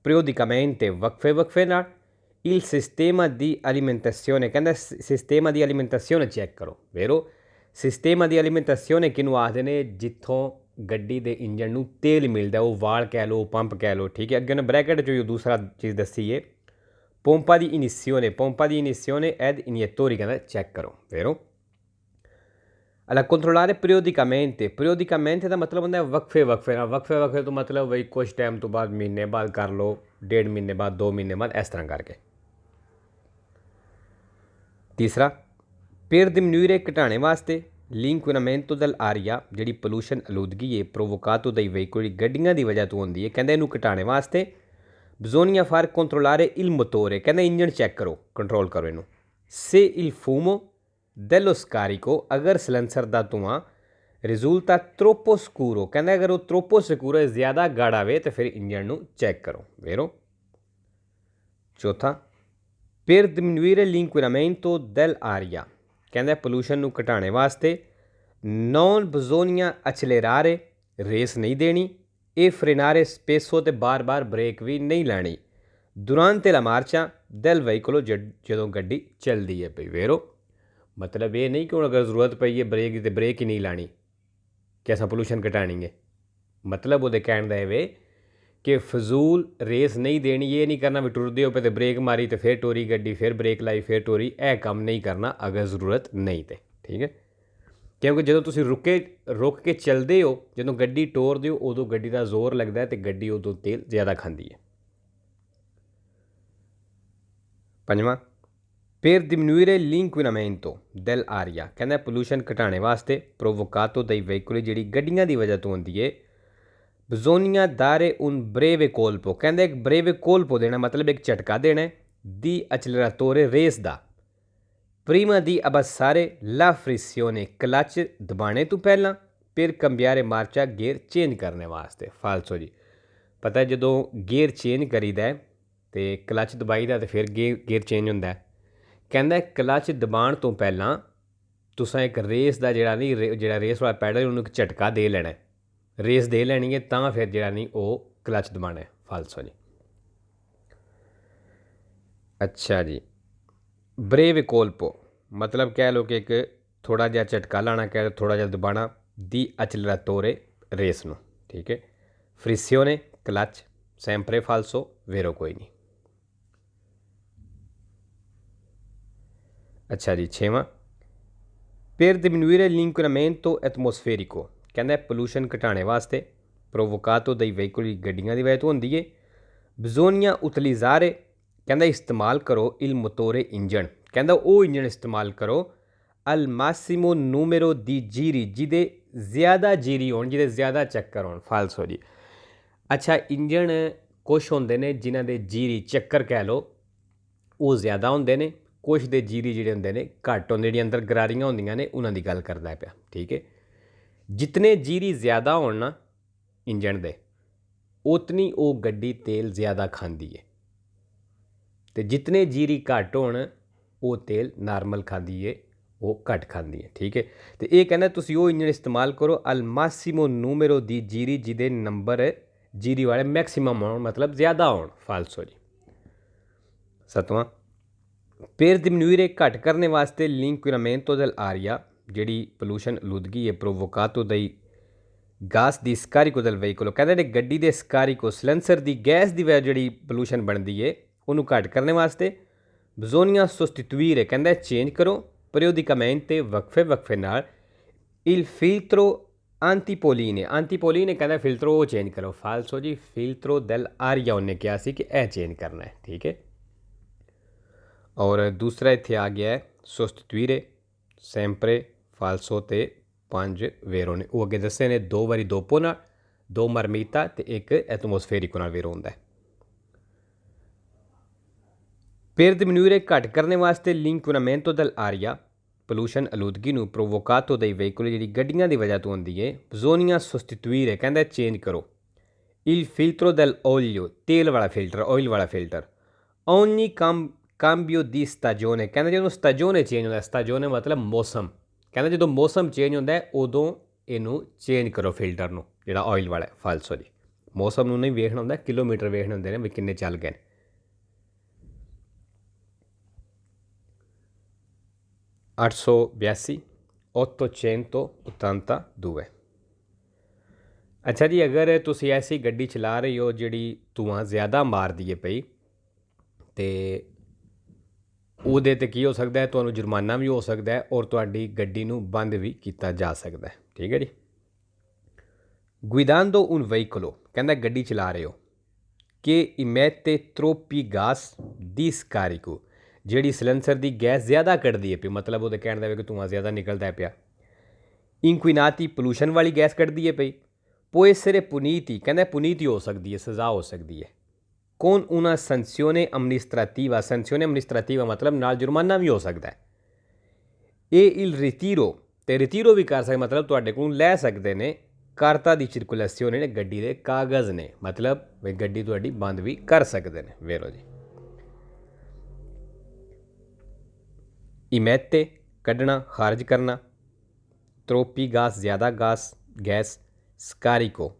periodicamente ਵਕਫੇ ਨਾਲ il sistema di alimentazione, ਕਹਿੰਦਾ ਸਿਸਟema di alimentazione ਚੈੱਕ ਕਰੋ, vero? ਸਿਸਟema di alimentazione ਕਿਹਨੂੰ ਆਖਦੇ ਨੇ? ਜਿੱਥੋਂ ਗੱਡੀ ਦੇ ਇੰਜਣ ਨੂੰ ਤੇਲ ਮਿਲਦਾ, ਉਹ ਵਾਲ ਕਹਿ ਲਓ, ਪੰਪ ਕਹਿ ਲਓ, ਠੀਕ ਹੈ। ਅੱਗੇ ਉਹਨੇ ਬ੍ਰੈਕਟ 'ਚ ਦੂਸਰਾ ਚੀਜ਼ ਦੱਸੀ ਹੈ, pompa di inizione ed iniettori, ਕਹਿੰਦਾ ਚੈੱਕ ਕਰੋ, vero? allora controllare periodicamente ਦਾ ਮਤਲਬ ਹੁੰਦਾ ਵਕਫੇ ਨਾਲ, ਵਕਫੇ ਤੋਂ ਮਤਲਬ ਬਈ ਕੁਛ ਟਾਈਮ ਤੋਂ ਬਾਅਦ, ਮਹੀਨੇ ਬਾਅਦ ਕਰ ਲਓ, 1.5 ਮਹੀਨੇ ਬਾਅਦ, 2 ਮਹੀਨੇ ਬਾਅਦ, ਇਸ ਤਰ੍ਹਾਂ ਕਰਕੇ। ਤੀਸਰਾ, per diminuire ਘਟਾਣੇ ਵਾਸਤੇ l'inquinamento dell'aria, ਜਿਹੜੀ ਪੋਲੂਸ਼ਨ ਆਲੂਦਗੀ ਹੈ provocato dai veicoli, ਗੱਡੀਆਂ ਦੀ ਵਜ੍ਹਾ ਤੋਂ ਹੁੰਦੀ ਹੈ, ਕਹਿੰਦਾ ਇਹਨੂੰ ਘਟਾਣੇ ਵਾਸਤੇ bisogna far controllare il motore, ਕਹਿੰਦਾ ਇੰਜਣ ਚੈੱਕ ਕਰੋ, ਕੰਟਰੋਲ ਕਰੋ ਇਹਨੂੰ। se il fumo dello scarico, ਅਗਰ ਸਲੈਂਸਰ ਦਾ ਧੂੰਆਂ ਰਿਜ਼ulta troppo scuro, ਕਹਿੰਦਾ ਅਗਰ ਉਹ troppo scuro ਹੈ, ਜ਼ਿਆਦਾ ਗਾੜਾ ਵੇ, ਤਾਂ ਫਿਰ ਇੰਜਣ ਨੂੰ ਚੈੱਕ ਕਰੋ, vero? ਚੌਥਾ, per diminuire l'inquinamento dell'aria, ਕਹਿੰਦਾ ਪੋਲੂਸ਼ਨ ਨੂੰ ਘਟਾਣੇ ਵਾਸਤੇ non bisogna accelerare, ਰੇਸ ਨਹੀਂ ਦੇਣੀ, e frenare spesso, ਤੇ ਬਾਰ ਬ੍ਰੇਕ ਵੀ ਨਹੀਂ ਲਾਣੀ, durante la marcia del veicolo, ਜਦੋਂ ਗੱਡੀ ਚੱਲਦੀ ਹੈ ਪਈ, vero? ਮਤਲਬ ਇਹ ਨਹੀਂ ਕਿ ਹੁਣ ਅਗਰ ਜ਼ਰੂਰਤ ਪਈ ਹੈ ਬ੍ਰੇਕ ਦੀ ਤਾਂ ਬ੍ਰੇਕ ਹੀ ਨਹੀਂ ਲਾਣੀ ਕਿ ਅਸਾਂ ਪੋਲੂਸ਼ਨ ਘਟਾਣੀ ਹੈ। ਮਤਲਬ ਉਹਦੇ ਕਹਿਣ ਦਾ ਇਹ ਵੇ ਕਿ ਫਜ਼ੂਲ ਰੇਸ ਨਹੀਂ ਦੇਣੀ, ਇਹ ਨਹੀਂ ਕਰਨਾ ਵੀ ਟੁਰਦੇ ਹੋ ਪਏ ਤੇ ਬ੍ਰੇਕ ਮਾਰੀ ਤੇ ਫਿਰ ਟੋਰੀ ਗੱਡੀ, ਫਿਰ ਬ੍ਰੇਕ ਲਾਈ, ਫਿਰ ਟੋਰੀ, ਇਹ ਕੰਮ ਨਹੀਂ ਕਰਨਾ ਅਗਰ ਜ਼ਰੂਰਤ ਨਹੀਂ ਤੇ, ਠੀਕ ਹੈ। ਕਿਉਂਕਿ ਜਦੋਂ ਤੁਸੀਂ ਰੁਕ ਕੇ ਚੱਲਦੇ ਹੋ, ਜਦੋਂ ਗੱਡੀ ਟੋਰਦੇ ਹੋ, ਉਦੋਂ ਗੱਡੀ ਦਾ ਜ਼ੋਰ ਲੱਗਦਾ ਅਤੇ ਗੱਡੀ ਉਦੋਂ ਤੇਲ ਜ਼ਿਆਦਾ ਖਾਂਦੀ ਹੈ। ਪੰਜਵਾਂ, per diminuire l'inquinamento dell'aria, ਕਹਿੰਦਾ ਪੋਲੂਸ਼ਨ ਘਟਾਣੇ ਵਾਸਤੇ provocato dai veicoli, ਜਿਹੜੀ ਗੱਡੀਆਂ ਦੀ ਵਜ੍ਹਾ ਤੋਂ ਹੁੰਦੀ ਹੈ, bisogna dare un breve colpo, ਕਹਿੰਦਾ ਇੱਕ breve colpo ਦੇਣਾ, ਮਤਲਬ ਇੱਕ ਝਟਕਾ ਦੇਣਾ di acceleratore, ਰੇਸ ਦਾ, prima di abbassare la frizione, clutch ਦਬਾਣੇ ਤੋਂ ਪਹਿਲਾਂ, per cambiare marcia, gear change ਕਰਨੇ ਵਾਸਤੇ। ਫਾਲਸੋ ਜੀ, ਪਤਾ ਜਦੋਂ ਗੇਅਰ ਚੇਂਜ ਕਰੀਦਾ ਅਤੇ ਕਲੱਚ ਦਬਾਈਦਾ ਅਤੇ ਫਿਰ ਗੇਅਰ ਚੇਂਜ ਹੁੰਦਾ। ਕਹਿੰਦਾ ਕਲੱਚ ਦਬਾਉਣ ਤੋਂ ਪਹਿਲਾਂ ਤੁਸੀਂ ਇੱਕ ਰੇਸ ਦਾ ਜਿਹੜਾ ਰੇਸ ਵਾਲਾ ਪੈਡਲ, ਉਹਨੂੰ ਇੱਕ ਝਟਕਾ ਦੇ ਲੈਣਾ, ਰੇਸ ਦੇ ਲੈਣੀ ਹੈ, ਤਾਂ ਫਿਰ ਜਿਹੜਾ ਨਹੀਂ ਉਹ ਕਲੱਚ ਦਬਾਉਣਾ। ਫਾਲਸੋ ਜੀ। ਅੱਛਾ ਜੀ, ਬਰੇਵ ਕੋਲਪੋ ਮਤਲਬ ਕਹਿ ਲਓ ਕਿ ਇੱਕ ਥੋੜ੍ਹਾ ਜਿਹਾ ਝਟਕਾ ਲਾਉਣਾ, ਕਹਿ ਲਓ ਥੋੜ੍ਹਾ ਜਿਹਾ ਦਬਾਉਣਾ, ਦੀ ਅਚਲਰਾਤੋਰੇ ਰੇਸ ਨੂੰ, ਠੀਕ ਹੈ। ਫ੍ਰਿਸਿਓਨੇ ਕਲੱਚ, ਸੈਂਪਰੇ ਫਾਲਸੋ, ਵੇਰੋ ਕੋਈ ਨਹੀਂ। ਅੱਛਾ ਜੀ, 6ਵਾਂ, per diminuire l'inquinamento atmosferico, ਕਹਿੰਦਾ ਪੋਲੂਸ਼ਨ ਘਟਾਉਣੇ ਵਾਸਤੇ provocato dai veicoli, ਗੱਡੀਆਂ ਦੀ ਵਜ੍ਹਾ ਤੋਂ ਹੁੰਦੀ ਹੈ, bisogna utilizzare, ਕਹਿੰਦਾ ਇਸਤੇਮਾਲ ਕਰੋ il motore, ਇੰਜਣ, ਕਹਿੰਦਾ ਉਹ ਇੰਜਣ ਇਸਤੇਮਾਲ ਕਰੋ al massimo numero di giri, ਜਿਹਦੇ ਜ਼ਿਆਦਾ ਜੀਰੀ ਹੋਣ, ਜਿਹਦੇ ਜ਼ਿਆਦਾ ਚੱਕਰ ਹੋਣ। ਫਾਲਸੋ ਜੀ। ਅੱਛਾ, ਇੰਜਣ ਕੁਛ ਹੁੰਦੇ ਨੇ ਜਿਨ੍ਹਾਂ ਦੇ ਜੀਰੀ ਚੱਕਰ ਕਹਿ ਲਓ ਉਹ ਜ਼ਿਆਦਾ ਹੁੰਦੇ ਨੇ, ਕੁਛ ਦੇ ਜੀਰੀ ਜਿਹੜੇ ਹੁੰਦੇ ਨੇ ਘੱਟ ਹੁੰਦੇ, ਜਿਹੜੀਆਂ ਅੰਦਰ ਗਰਾਰੀਆਂ ਹੁੰਦੀਆਂ ਨੇ ਉਹਨਾਂ ਦੀ ਗੱਲ ਕਰਦਾ ਪਿਆ, ਠੀਕ ਹੈ। ਜਿਤਨੇ ਜੀਰੀ ਜ਼ਿਆਦਾ ਹੋਣ ਨਾ ਇੰਜਣ ਦੇ, ਉਤਨੀ ਉਹ ਗੱਡੀ ਤੇਲ ਜ਼ਿਆਦਾ ਖਾਂਦੀ ਹੈ, ਅਤੇ ਜਿਤਨੇ ਜੀਰੀ ਘੱਟ ਹੋਣ ਉਹ ਤੇਲ ਨਾਰਮਲ ਖਾਂਦੀ ਹੈ, ਉਹ ਘੱਟ ਖਾਂਦੀ ਹੈ, ਠੀਕ ਹੈ। ਅਤੇ ਇਹ ਕਹਿੰਦਾ ਤੁਸੀਂ ਉਹ ਇੰਜਣ ਇਸਤੇਮਾਲ ਕਰੋ al massimo numero di ਜੀਰੀ, ਜਿਹਦੇ ਨੰਬਰ ਜੀਰੀ ਵਾਲੇ ਮੈਕਸੀਮਮ ਹੋਣ, ਮਤਲਬ ਜ਼ਿਆਦਾ ਹੋਣ। ਫਾਲਸੋ ਜੀ। 7ਵਾਂ, per diminuire, ਘੱਟ ਕਰਨੇ ਵਾਸਤੇ l'inquinamento dell'aria, ਜਿਹੜੀ ਪੋਲੂਸ਼ਨ ਆਲੂਦਗੀ ਹੈ provocato dai gas di scarico del veicolo, ਕਹਿੰਦੇ ਨੇ ਗੱਡੀ ਦੇ scarico, ਸਿਲੰਸਰ ਦੀ ਗੈਸ ਦੀ ਵਜ੍ਹਾ ਜਿਹੜੀ ਪੋਲੂਸ਼ਨ ਬਣਦੀ ਹੈ ਉਹਨੂੰ ਘੱਟ ਕਰਨ ਵਾਸਤੇ bisogna sostituire, ਕਹਿੰਦਾ ਚੇਂਜ ਕਰੋ periodicamente, ਵਕਫੇ ਨਾਲ il filtro antipolline, ਕਹਿੰਦਾ ਫਿਲਟਰ ਉਹ ਚੇਂਜ ਕਰੋ। ਫਾਲਸੋ ਜੀ, filtro dell'aria ਉਹਨੇ ਕਿਹਾ ਸੀ ਕਿ ਇਹ ਚੇਂਜ ਕਰਨਾ ਹੈ, ਠੀਕ ਹੈ। ਔਰ ਦੂਸਰਾ ਇੱਥੇ ਆ ਗਿਆ ਹੈ sostituire, ਸੈਂਪਰੇ ਫਾਲਸੋ ਤੇ 5 ਵੇਰੋ ਨੇ। ਉਹ ਅੱਗੇ ਦੱਸੇ ਨੇ 2 ਵਾਰੀ ਦੋਪੋ ਨਾਲ, 2 ਮਰਮੀਤਾ ਤੇ 1 ਐਟਮੋਸਫੇਰਿਕੋ ਨਾਲ ਵੇਰੋ ਹੁੰਦਾ ਹੈ। Per diminuire ਘੱਟ ਕਰਨ ਵਾਸਤੇ l'inquinamento dell'aria ਪੋਲੂਸ਼ਨ ਆਲੂਦਗੀ ਨੂੰ ਪ੍ਰੋਵੋਕਾਤੋ dei veicoli ਜਿਹੜੀ ਗੱਡੀਆਂ ਦੀ ਵਜ੍ਹਾ ਤੋਂ ਹੁੰਦੀ ਹੈ, bisogna sostituire ਕਹਿੰਦਾ ਚੇਂਜ ਕਰੋ il filtro dell'olio ਤੇਲ ਵਾਲਾ ਫਿਲਟਰ, ਆਇਲ ਵਾਲਾ filter ogni cambio di stagione ਕਹਿੰਦਾ ਜਦੋਂ ਸਟਾਜੋਨੇ ਚੇਂਜ ਹੁੰਦਾ, ਸਟਾਜੋਨੇ ਮਤਲਬ ਮੌਸਮ, ਕਹਿੰਦਾ ਜਦੋਂ ਮੌਸਮ ਚੇਂਜ ਹੁੰਦਾ ਹੈ ਉਦੋਂ ਇਹਨੂੰ ਚੇਂਜ ਕਰੋ ਫਿਲਟਰ ਨੂੰ, ਜਿਹੜਾ ਆਇਲ ਵਾਲਾ ਫਾਲਸੋ ਜੀ। ਮੌਸਮ ਨੂੰ ਨਹੀਂ ਵੇਖਣਾ ਹੁੰਦਾ, ਕਿਲੋਮੀਟਰ ਵੇਖਣੇ ਹੁੰਦੇ ਨੇ ਵੀ ਕਿੰਨੇ ਚੱਲ ਗਏ ਨੇ। 882 882। ਅੱਛਾ ਜੀ, ਅਗਰ ਤੁਸੀਂ ਐਸੀ ਗੱਡੀ ਚਲਾ ਰਹੇ ਹੋ ਜਿਹੜੀ ਧੂੰਆਂ ਜ਼ਿਆਦਾ ਮਾਰਦੀ ਹੈ ਪਈ, ਤੇ ਉਹਦੇ 'ਤੇ ਕੀ ਹੋ ਸਕਦਾ ਹੈ, ਤੁਹਾਨੂੰ ਜੁਰਮਾਨਾ ਵੀ ਹੋ ਸਕਦਾ ਹੈ ਔਰ ਤੁਹਾਡੀ ਗੱਡੀ ਨੂੰ ਬੰਦ ਵੀ ਕੀਤਾ ਜਾ ਸਕਦਾ ਹੈ। ਠੀਕ ਹੈ ਜੀ। guidando un veicolo ਕਹਿੰਦਾ ਗੱਡੀ ਚਲਾ ਰਹੇ ਹੋ ਕਿ emette troppi gas di scarico ਜਿਹੜੀ ਸਿਲੰਸਰ ਦੀ ਗੈਸ ਜ਼ਿਆਦਾ ਕੱਢਦੀ ਹੈ ਪਈ, ਮਤਲਬ ਉਹਦੇ ਕਹਿਣ ਦਾ ਵੀ ਕਿ ਧੂੰਆਂ ਜ਼ਿਆਦਾ ਨਿਕਲਦਾ ਪਿਆ। inquinati ਪੋਲੂਸ਼ਨ ਵਾਲੀ ਗੈਸ ਕੱਢਦੀ ਹੈ ਪਈ। può essere puniti ਕਹਿੰਦਾ ਪੁਨੀਤੀ ਹੋ ਸਕਦੀ ਹੈ, ਸਜ਼ਾ ਹੋ ਸਕਦੀ ਹੈ। con una sanzione amministrativa, sanzione amministrativa ਮਤਲਬ ਨਾਲ ਜੁਰਮਾਨਾ ਵੀ ਹੋ ਸਕਦਾ ਹੈ। ਇਹ il ritiro ਤੇ ਰਿਟੀਰੋ ਵੀ ਕਰ ਸਕਦੇ, ਮਤਲਬ ਤੁਹਾਡੇ ਕੋਲ ਲੈ ਸਕਦੇ ਨੇ। ਕਾਰਤਾ ਦੀ ਸਰਕੂਲੇਸ਼ਨ ਨੇ, ਗੱਡੀ ਦੇ ਕਾਗਜ਼ ਨੇ, ਮਤਲਬ ਵੀ ਗੱਡੀ ਤੁਹਾਡੀ ਬੰਦ ਵੀ ਕਰ ਸਕਦੇ ਨੇ। ਵੇਰੋ ਜੀ। ਇਮੈਤੇ ਕੱਢਣਾ, ਖਾਰਜ ਕਰਨਾ। ਤ੍ਰੋਪੀ ਗਾਸ ਜ਼ਿਆਦਾ ਗੈਸ। ਸਕਾਰੀਕੋ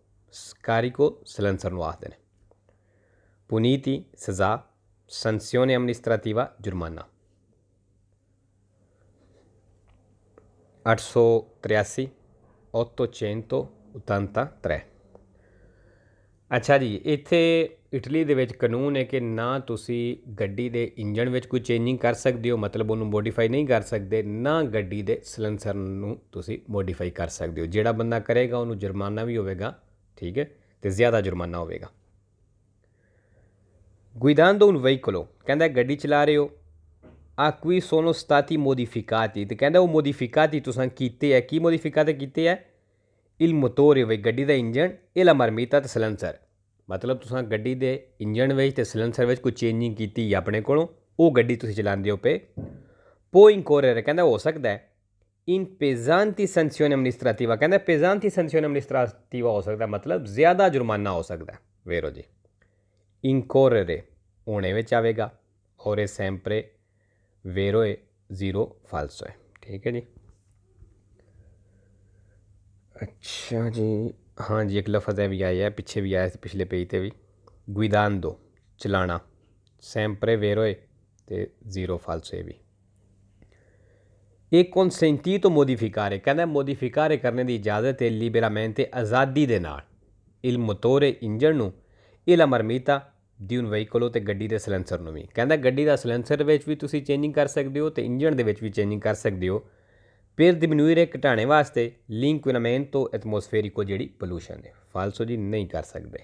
ਸਿਲੰਸਰ ਨੂੰ ਆਖਦੇ ਨੇ। ਪੁਨੀਤੀ ਸਜ਼ਾ। ਸੰਸਿਓਨੇ ਐਮਨਿਸਟ੍ਰਾਟਿਵਾ ਜੁਰਮਾਨਾ। 883 883। ਅੱਛਾ ਜੀ, ਇੱਥੇ ਇਟਲੀ ਦੇ ਵਿੱਚ ਕਾਨੂੰਨ ਹੈ ਕਿ ਨਾ ਤੁਸੀਂ ਗੱਡੀ ਦੇ ਇੰਜਣ ਵਿੱਚ ਕੋਈ ਚੇਂਜਿੰਗ ਕਰ ਸਕਦੇ ਹੋ, ਮਤਲਬ ਉਹਨੂੰ ਮੋਡੀਫਾਈ ਨਹੀਂ ਕਰ ਸਕਦੇ, ਨਾ ਗੱਡੀ ਦੇ ਸਿਲੰਸਰ ਨੂੰ ਤੁਸੀਂ ਮੋਡੀਫਾਈ ਕਰ ਸਕਦੇ ਹੋ। ਜਿਹੜਾ ਬੰਦਾ ਕਰੇਗਾ ਉਹਨੂੰ ਜੁਰਮਾਨਾ ਵੀ ਹੋਵੇਗਾ, ਠੀਕ ਹੈ, ਅਤੇ ਜ਼ਿਆਦਾ ਜੁਰਮਾਨਾ ਹੋਵੇਗਾ। guidando un veicolo ਕਹਿੰਦਾ ਗੱਡੀ ਚਲਾ ਰਹੇ ਹੋ a cui sono stati modificati, ਤੇ ਕਹਿੰਦਾ ਉਹ ਮੋਡੀਫਿਕਾਤੀ ਤੁਸੀਂ ਕੀਤੇ ਹੈ। ਕੀ ਮੋਡੀਫਿਕਾਤੇ ਕੀਤੇ ਹੈ? il motore ਵੀ ਗੱਡੀ ਦਾ ਇੰਜਣ, ਇਹ la marmita ਤੇ ਸਿਲੰਸਰ, ਮਤਲਬ ਤੁਸੀਂ ਗੱਡੀ ਦੇ ਇੰਜਣ ਵਿੱਚ ਅਤੇ ਸਿਲੰਸਰ ਵਿੱਚ ਕੋਈ ਚੇਂਜਿੰਗ ਕੀਤੀ ਆਪਣੇ ਕੋਲੋਂ, ਉਹ ਗੱਡੀ ਤੁਸੀਂ ਚਲਾਉਂਦੇ ਹੋ ਪਏ। può incorrere ਕਹਿੰਦਾ ਹੋ ਸਕਦਾ ਹੈ in pesanti sanzioni amministrativa, ਕਹਿੰਦਾ pesanti sanzioni amministrativa ਹੋ ਸਕਦਾ, ਮਤਲਬ ਜ਼ਿਆਦਾ ਜੁਰਮਾਨਾ ਹੋ ਸਕਦਾ। ਵੇਰੋ ਜੀ। incorrere ਹੋਣੇ ਵਿੱਚ ਆਵੇਗਾ ਔਰ ਇਹ ਸੈਂਪਰੇ ਵੇਰੋ ਹੈ, ਜ਼ੀਰੋ ਫਾਲਸੋ ਹੈ। ਠੀਕ ਹੈ ਜੀ। ਅੱਛਾ ਜੀ, ਹਾਂ ਜੀ, ਇੱਕ ਲਫ਼ਜ਼ ਹੈ ਵੀ ਆਇਆ, ਪਿੱਛੇ ਵੀ ਆਇਆ ਸੀ, ਪਿਛਲੇ ਪੇਜ 'ਤੇ ਵੀ। guidando ਚਲਾਣਾ, ਸੈਂਪਰੇ ਵੇਰੋ ਹੈ ਅਤੇ ਜ਼ੀਰੋ ਫਾਲਸੋ ਹੈ ਵੀ। ਇਹ consentito modificare ਕਹਿੰਦਾ ਮੋਡੀਫਿਕਾਰੇ ਕਰਨ ਦੀ ਇਜਾਜ਼ਤ ਹੈ liberamente ਆਜ਼ਾਦੀ ਦੇ ਨਾਲ il motore ਇੰਜਣ ਨੂੰ, ਇਹ la marmita di un veicolo ਤੇ ਗੱਡੀ ਦੇ ਸਿਲੰਸਰ ਨੂੰ ਵੀ। ਕਹਿੰਦਾ ਗੱਡੀ ਦਾ ਸਿਲੰਸਰ ਵਿੱਚ ਵੀ ਤੁਸੀਂ ਚੇਂਜਿੰਗ ਕਰ ਸਕਦੇ ਹੋ ਅਤੇ ਇੰਜਣ ਦੇ ਵਿੱਚ ਵੀ ਚੇਂਜਿੰਗ ਕਰ ਸਕਦੇ ਹੋ। per diminuire ਘਟਾਉਣੇ ਵਾਸਤੇ l'inquinamento atmosferico ਜਿਹੜੀ ਪੋਲੂਸ਼ਨ ਹੈ। ਫਾਲਸੋ ਜੀ ਨਹੀਂ ਕਰ ਸਕਦੇ।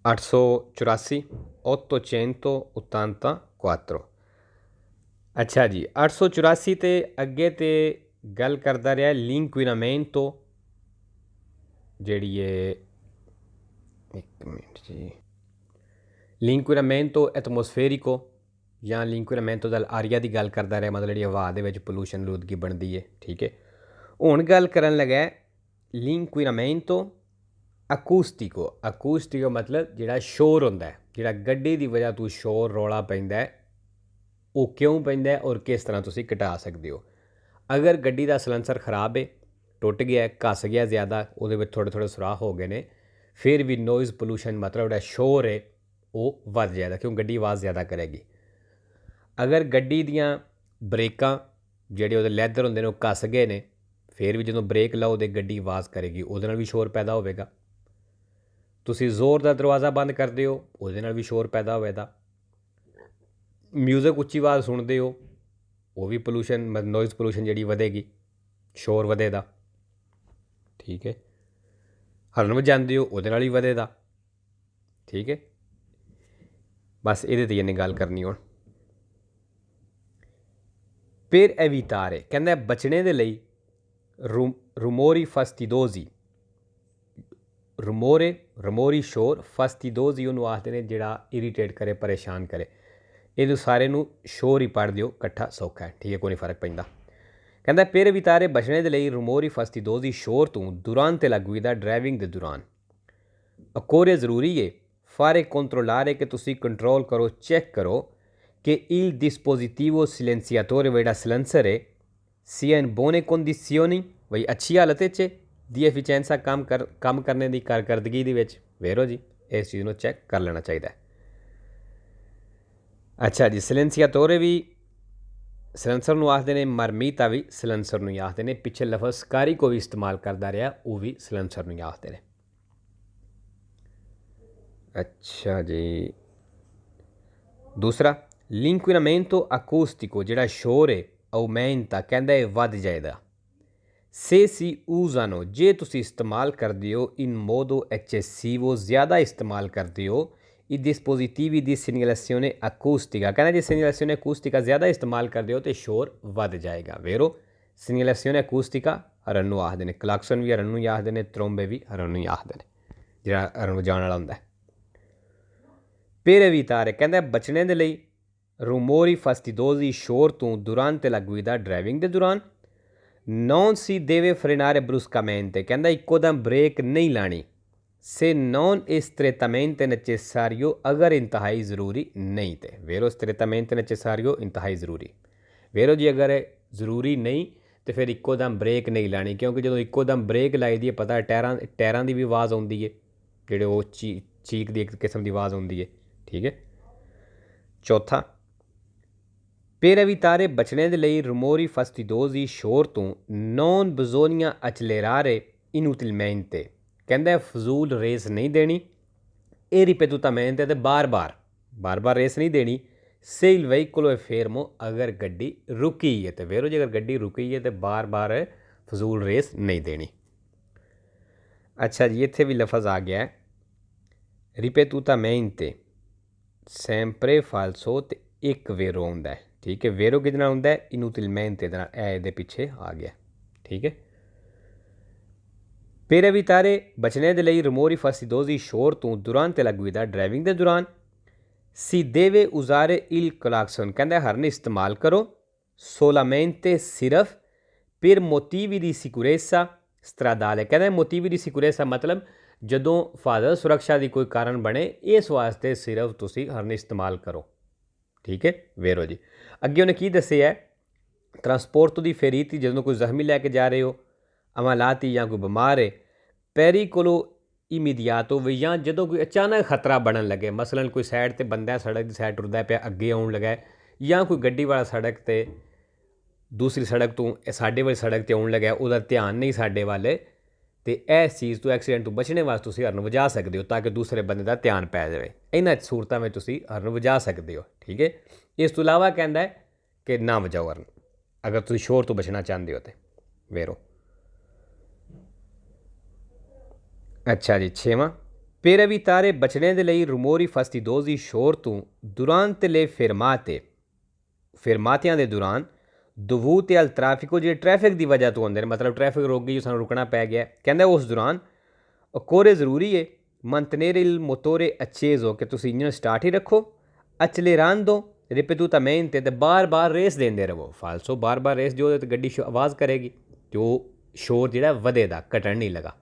884 884। ਅੱਛਾ ਜੀ, 884 ਤੇ ਅੱਗੇ ਤੇ ਗੱਲ ਕਰਦਾ ਰਿਹਾ l'inquinamento ਜਿਹੜੀ ਹੈ, ਇੱਕ ਮਿੰਟ ਜੀ, l'inquinamento atmosferico ਜਾਂ l'inquinamento dell'aria ਦੀ ਗੱਲ ਕਰਦਾ ਰਿਹਾ, ਮਤਲਬ ਜਿਹੜੀ ਹਵਾ ਦੇ ਵਿੱਚ ਪੋਲੂਸ਼ਨ ਆਲੂਦਗੀ ਬਣਦੀ ਹੈ। ਠੀਕ ਹੈ, ਹੁਣ ਗੱਲ ਕਰਨ ਲੱਗਾ l'inquinamento acoustico ਮਤਲਬ ਜਿਹੜਾ ਸ਼ੋਰ ਹੁੰਦਾ ਹੈ, ਜਿਹੜਾ ਗੱਡੀ ਦੀ ਵਜ੍ਹਾ ਤੋਂ ਸ਼ੋਰ ਰੌਲਾ ਪੈਂਦਾ ਹੈ, ਉਹ ਕਿਉਂ ਪੈਂਦਾ ਔਰ ਕਿਸ ਤਰ੍ਹਾਂ ਤੁਸੀਂ ਘਟਾ ਸਕਦੇ ਹੋ। ਅਗਰ ਗੱਡੀ ਦਾ ਸਿਲੰਸਰ ਖਰਾਬ ਹੈ, ਟੁੱਟ ਗਿਆ, ਘਸ ਗਿਆ ਜ਼ਿਆਦਾ, ਉਹਦੇ ਵਿੱਚ ਥੋੜ੍ਹੇ ਸੁਰਾਖ ਹੋ ਗਏ ਨੇ, ਫਿਰ ਵੀ ਨੋਇਜ਼ ਪੋਲੂਸ਼ਨ ਮਤਲਬ ਜਿਹੜਾ ਸ਼ੋਰ ਹੈ ਉਹ ਵੱਧ ਜਾਏਗਾ, ਕਿਉਂ ਗੱਡੀ ਆਵਾਜ਼ ਜ਼ਿਆਦਾ ਕਰੇਗੀ। ਅਗਰ ਗੱਡੀ ਦੀਆਂ ਬ੍ਰੇਕਾਂ ਜਿਹੜੇ ਉਹਦੇ ਲੈਦਰ ਹੁੰਦੇ ਨੇ ਉਹ ਘਸ ਗਏ ਨੇ, ਫਿਰ ਵੀ ਜਦੋਂ ਬ੍ਰੇਕ ਲਾਓ ਅਤੇ ਗੱਡੀ ਆਵਾਜ਼ ਕਰੇਗੀ, ਉਹਦੇ ਨਾਲ ਵੀ ਸ਼ੋਰ ਪੈਦਾ ਹੋਵੇਗਾ। ਤੁਸੀਂ ਜ਼ੋਰ ਦਾ ਦਰਵਾਜ਼ਾ ਬੰਦ ਕਰਦੇ ਹੋ, ਉਹਦੇ ਨਾਲ ਵੀ ਸ਼ੋਰ ਪੈਦਾ ਹੋਵੇਗਾ। ਮਿਊਜ਼ਿਕ ਉੱਚੀ ਆਵਾਜ਼ ਸੁਣਦੇ ਹੋ, ਉਹ ਵੀ ਪੋਲੂਸ਼ਨ ਨੋਇਜ਼ ਪੋਲੂਸ਼ਨ ਜਿਹੜੀ ਵਧੇਗੀ, ਸ਼ੋਰ ਵਧੇਗਾ। ਠੀਕ ਹੈ, ਹਰਨ ਵਜਾਉਂਦੇ ਹੋ, ਉਹਦੇ ਨਾਲ ਵੀ ਵਧੇਗਾ। ਠੀਕ ਹੈ, बस ये इन्हें गल करनी हुण। per evitare कहंदा बचने दे लई rumori fastidiosi, rumori शोर, fastidiosi ਉਹਨੂੰ ਆਖਦੇ ਨੇ ਜਿਹੜਾ ਇਰੀਟੇਟ ਕਰੇ, ਪਰੇਸ਼ਾਨ ਕਰੇ। ਇਹਨੂੰ ਸਾਰੇ ਨੂੰ ਸ਼ੋਰ ਹੀ ਪੜ੍ਹ ਦਿਓ ਇਕੱਠਾ, ਸੌਖਾ ਹੈ, ਠੀਕ ਹੈ, ਕੋਈ ਨਹੀਂ ਫਰਕ ਪੈਂਦਾ। ਕਹਿੰਦਾ per evitare ਬਚਣੇ ਦੇ ਲਈ rumori fastidiosi ਸ਼ੋਰ ਤੋਂ durante la guida, ਡਰਾਈਵਿੰਗ ਦੇ ਦੌਰਾਨ। occorre ਜ਼ਰੂਰੀ ਹੈ fare controllare ਕਿ ਤੁਸੀਂ ਕੰਟਰੋਲ ਕਰੋ, ਚੈੱਕ ਕਰੋ che il dispositivo silenziatore ਜਿਹੜਾ silencer ਹੈ sia in buone condizioni, ਬਈ ਅੱਛੀ ਹਾਲਤ ਵਿੱਚ ਦੀ ਐਫੀਸ਼ੀਐਂਸਾ ਕੰਮ ਕਰਨੇ ਦੀ ਕਾਰਕਰਦਗੀ ਦੇ ਵਿੱਚ। ਵੇਰੋ ਜੀ ਇਸ ਚੀਜ਼ ਨੂੰ ਚੈੱਕ ਕਰ ਲੈਣਾ ਚਾਹੀਦਾ ਹੈ। ਅੱਛਾ ਜੀ, silenziatore ਵੀ ਸਿਲੈਂਸਰ ਨੂੰ ਆਖਦੇ ਨੇ, ਮਰਮੀਤਾ ਵੀ ਸਿਲੈਂਸਰ ਨੂੰ ਹੀ ਆਖਦੇ ਨੇ। ਪਿੱਛੇ ਲਫ਼ਜ਼ ਸਕਾਰੀਕੋ ਵੀ ਇਸਤੇਮਾਲ ਕਰਦਾ ਰਿਹਾ, ਉਹ ਵੀ ਸਿਲੈਂਸਰ ਨੂੰ ਹੀ ਆਖਦੇ ਨੇ। ਅੱਛਾ ਜੀ, ਦੂਸਰਾ l'inquinamento acustico ਜਿਹੜਾ ਸ਼ੋਰ ਹੈ aumenta, ਕਹਿੰਦਾ ਇਹ ਵੱਧ ਜਾਏਗਾ। se si usano ਜੇ ਤੁਸੀਂ ਇਸਤੇਮਾਲ ਕਰਦੇ ਹੋ in modo eccessivo, ਜ਼ਿਆਦਾ ਇਸਤੇਮਾਲ ਕਰਦੇ ਹੋ i dispositivi di segnalazione acustica, ਕਹਿੰਦਾ ਜੇ segnalazione acustica ਜ਼ਿਆਦਾ ਇਸਤੇਮਾਲ ਕਰਦੇ ਹੋ ਤੇ ਸ਼ੋਰ ਵੱਧ ਜਾਏਗਾ। ਵੇਰੋ segnalazione acustica ਹਰਨ ਨੂੰ ਆਖਦੇ ਨੇ, ਕਲਾਕਸਨ ਵੀ ਹਰਨ ਨੂੰ ਹੀ ਆਖਦੇ ਨੇ, ਤਰੋਂਬੇ ਵੀ ਹਰਨ ਨੂੰ ਹੀ ਆਖਦੇ ਨੇ, ਜਿਹੜਾ ਹਰਨ ਵਜਾਉਣ ਵਾਲਾ ਹੁੰਦਾ। per evitare ਕਹਿੰਦਾ ਬਚਣੇ ਦੇ ਲਈ rumori fastidiosi ਸ਼ੋਰ ਤੋਂ durante la guida, ਡਰਾਈਵਿੰਗ ਦੇ ਦੌਰਾਨ। non si deve frenare bruscamente, ਕਹਿੰਦਾ ਇੱਕੋ ਦਮ ਬ੍ਰੇਕ ਨਹੀਂ ਲਾਣੀ। se non è strettamente necessario, ਅਗਰ ਇੰਤਹਾਈ ਜ਼ਰੂਰੀ ਨਹੀਂ ਤੇ। ਵੇਰੋ strettamente necessario ਇੰਤਹਾਈ ਜ਼ਰੂਰੀ। ਵੇਰੋ ਜੀ ਅਗਰ ਜ਼ਰੂਰੀ ਨਹੀਂ ਤੇ ਫਿਰ ਇੱਕੋ ਦਮ ਬ੍ਰੇਕ ਨਹੀਂ ਲਾਣੀ, ਕਿਉਂਕਿ ਜਦੋਂ ਇੱਕੋ ਦਮ ਬ੍ਰੇਕ ਲਾਈ ਦੀ ਹੈ ਪਤਾ ਟਾਇਰਾਂ ਦੀ ਵੀ ਆਵਾਜ਼ ਆਉਂਦੀ ਹੈ, ਜਿਹੜੇ ਉਹ ਚੀਕ ਦੀ ਇੱਕ ਕਿਸਮ ਦੀ ਆਵਾਜ਼ ਆਉਂਦੀ ਹੈ, ਠੀਕ ਹੈ। ਚੌਥਾ per evitare ਬਚਣੇ ਦੇ ਲਈ rumori fastidiosi ਸ਼ੋਰ ਤੋਂ non bisogna accelerare inutilmente, ਕਹਿੰਦਾ ਫਜ਼ੂਲ ਰੇਸ ਨਹੀਂ ਦੇਣੀ। ਇਹ ripetutamente ਤੇ ਬਾਰ-ਬਾਰ ਰੇਸ ਨਹੀਂ ਦੇਣੀ। se il veicolo è fermo, ਅਗਰ ਗੱਡੀ ਰੁਕੀ ਹੈ ਤੇ। ਵੇਰੋ ਜੇ ਅਗਰ ਗੱਡੀ ਰੁਕੀ ਹੈ ਤੇ ਬਾਰ-ਬਾਰ ਫਜ਼ੂਲ ਰੇਸ ਨਹੀਂ ਦੇਣੀ। ਅੱਛਾ ਜੀ, ਇੱਥੇ ਵੀ ਲਫ਼ਜ਼ ਆ ਗਿਆ ripetutamente, sempre falso ਤੇ ਇੱਕ ਵੇਰੋ ਹੁੰਦਾ ਹੈ, ਠੀਕ ਹੈ। ਵੇਰੋ ਕਿਹਦੇ ਨਾਲ ਹੁੰਦਾ ਹੈ? inutilmente ਦੇ ਨਾਲ, ਇਹ ਇਹਦੇ ਪਿੱਛੇ ਆ ਗਿਆ, ਠੀਕ ਹੈ। per evitare ਬਚਣੇ ਦੇ ਲਈ rumori fastidiosi ਸ਼ੋਰ ਤੋਂ durante la guida, ਡਰਾਈਵਿੰਗ ਦੇ ਦੌਰਾਨ। si deve usare il clacson, ਕਹਿੰਦਾ ਹਰਨ ਇਸਤੇਮਾਲ ਕਰੋ solamente ਸਿਰਫ per motivi di sicurezza stradale, ਕਹਿੰਦਾ motivi di sicurezza ਮਤਲਬ ਜਦੋਂ ਹਿਫਾਜ਼ਤ ਸੁਰੱਖਿਆ ਦੀ ਕੋਈ ਕਾਰਨ ਬਣੇ, ਇਸ ਵਾਸਤੇ ਸਿਰਫ ਤੁਸੀਂ ਹਰਨ ਇਸਤੇਮਾਲ ਕਰੋ, ਠੀਕ ਹੈ। ਵੇਰੋ ਜੀ ਅੱਗੇ ਉਹਨੇ ਕੀ ਦੱਸਿਆ ਹੈ? ਟਰਾਂਸਪੋਰਟ ਦੀ ਫੇਰੀਤੀ, ਜਦੋਂ ਕੋਈ ਜ਼ਖਮੀ ਲੈ ਕੇ ਜਾ ਰਹੇ ਹੋ, ਅਮਾਲਾਤੀ ਜਾਂ ਕੋਈ ਬਿਮਾਰ ਹੈ, ਪੈਰੀਕੋਲੋ ਇਮੀਡੀਆਟੋ ਵੀ, ਜਾਂ ਜਦੋਂ ਕੋਈ ਅਚਾਨਕ ਖਤਰਾ ਬਣਨ ਲੱਗੇ, ਮਸਲਨ ਕੋਈ ਸਾਈਡ 'ਤੇ ਬੰਦਾ ਸੜਕ ਦੀ ਸਾਈਡ ਟੁਰਦਾ ਪਿਆ, ਅੱਗੇ ਆਉਣ ਲੱਗਾ, ਜਾਂ ਕੋਈ ਗੱਡੀ ਵਾਲਾ ਸੜਕ 'ਤੇ ਦੂਸਰੀ ਸੜਕ ਤੋਂ ਸਾਡੇ ਵਾਲੀ ਸੜਕ 'ਤੇ ਆਉਣ ਲੱਗਾ, ਉਹਦਾ ਧਿਆਨ ਨਹੀਂ ਸਾਡੇ ਵੱਲ, ਤੇ ਇਸ ਚੀਜ਼ ਤੋਂ, ਐਕਸੀਡੈਂਟ ਤੋਂ ਬਚਣੇ ਵਾਸਤੇ ਤੁਸੀਂ ਹਰਨ ਵਜਾ ਸਕਦੇ ਹੋ ਤਾਂ ਕਿ ਦੂਸਰੇ ਬੰਦੇ ਦਾ ਧਿਆਨ ਪੈ ਜਾਵੇ। ਇਹਨਾਂ ਸੂਰਤਾਂ ਵਿੱਚ ਤੁਸੀਂ ਹਰਨ ਵਜਾ ਸਕਦੇ ਹੋ, ਠੀਕ ਹੈ। ਇਸ ਤੋਂ ਇਲਾਵਾ ਕਹਿੰਦਾ ਕਿ ਨਾ ਵਜਾਓ ਹਰਨ ਅਗਰ ਤੁਸੀਂ ਸ਼ੋਰ ਤੋਂ ਬਚਣਾ ਚਾਹੁੰਦੇ ਹੋ ਤੇ। ਵੇਰੋ ਅੱਛਾ ਜੀ, ਛੇਵਾਂ per evitare ਬਚਣੇ ਦੇ ਲਈ rumori fastidiosi ਸ਼ੋਰ ਤੋਂ durante le fermate, ਫਰਮਾਤਿਆਂ ਦੇ ਦੌਰਾਨ। dovute al traffico, ਜਿਹੜੇ ਟ੍ਰੈਫਿਕ ਦੀ ਵਜ੍ਹਾ ਤੋਂ ਹੁੰਦੇ ਨੇ, ਮਤਲਬ ਟ੍ਰੈਫਿਕ ਰੁਕ ਗਈ, ਸਾਨੂੰ ਰੁਕਣਾ ਪੈ ਗਿਆ, ਕਹਿੰਦਾ ਉਸ ਦੌਰਾਨ। occorre ਜ਼ਰੂਰੀ ਹੈ mantenere il motore acceso, ਕਿ ਤੁਸੀਂ ਇੰਜਨ ਸਟਾਰਟ ਹੀ ਰੱਖੋ। accelerando ripetutamente, ਤੇ ਬਾਰ-ਬਾਰ ਰੇਸ ਦਿੰਦੇ ਰਹੋ। ਫਾਲਸੋ ਬਾਰ-ਬਾਰ ਰੇਸ ਦਿਓ ਤੇ ਗੱਡੀ ਆਵਾਜ਼ ਕਰੇਗੀ ਤੇ ਉਹ ਸ਼ੋਰ ਜਿਹੜਾ ਵਧੇਗਾ, ਘਟਣ ਨਹੀਂ ਲਗਾ,